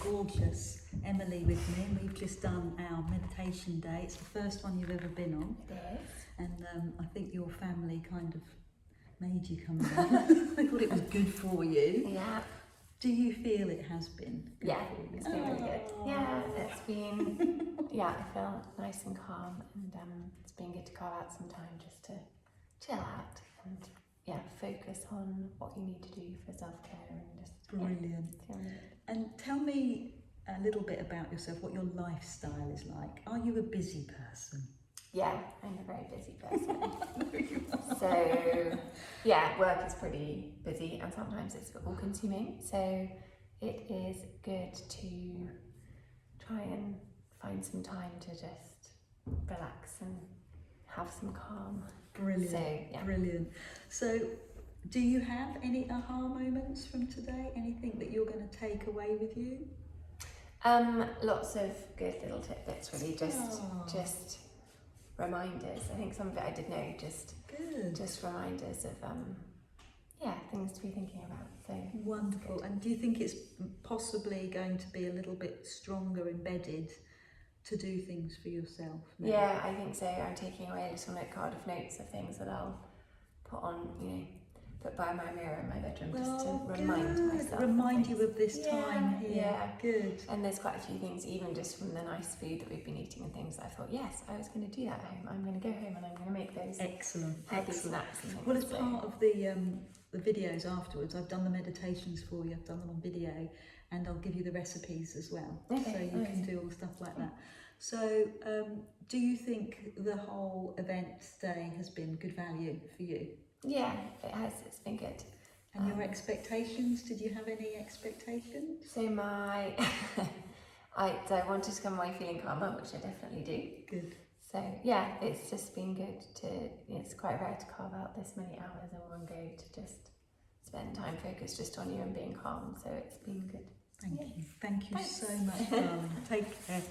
gorgeous Emily with me, and we've just done our meditation day. It's the first one you've ever been on. It is. And I think your family kind of made you come along. They thought it was good for you. Yeah. Do you feel it has been good for you? It's been really good. Yeah, it's been, I feel nice and calm, and it's been good to carve out some time just to chill out and focus on what you need to do for self-care and just Brilliant. And tell me a little bit about yourself, what your lifestyle is like. Are you a busy person? Yeah, I'm a very busy person. So, work is pretty busy and sometimes it's all consuming. So it is good to try and find some time to just relax and have some calm. Brilliant, So, brilliant. So do you have any aha moments from today? Anything that you're going to take away with you? Lots of good little tidbits, really, just reminders. I think some of it I did know, just reminders of things to be thinking about. So wonderful. And do you think it's possibly going to be a little bit stronger embedded to do things for yourself now? Yeah, I think so. I'm taking away a little note card of notes of things that I'll put on, put by my mirror in my bedroom just to remind myself. Remind you of this time here. Yeah. Good. And there's quite a few things, even just from the nice food that we've been eating and things, that I thought, yes, I was going to do that at home. I'm going to go home and I'm going to make those healthy snacks and things. Well, as part of the videos afterwards, I've done the meditations for you. I've done them on video, and I'll give you the recipes as well. Okay, so you can do all stuff like that. So do you think the whole event today has been good value for you? Yeah, it has. It's been good. And your expectations? Did you have any expectations? So I wanted to come away feeling calmer, which I definitely do. Good. So it's just been good it's quite rare to carve out this many hours in one go to just spend time focused just on you and being calm. So it's been good. Thank you. Thank you so much, darling. Take care.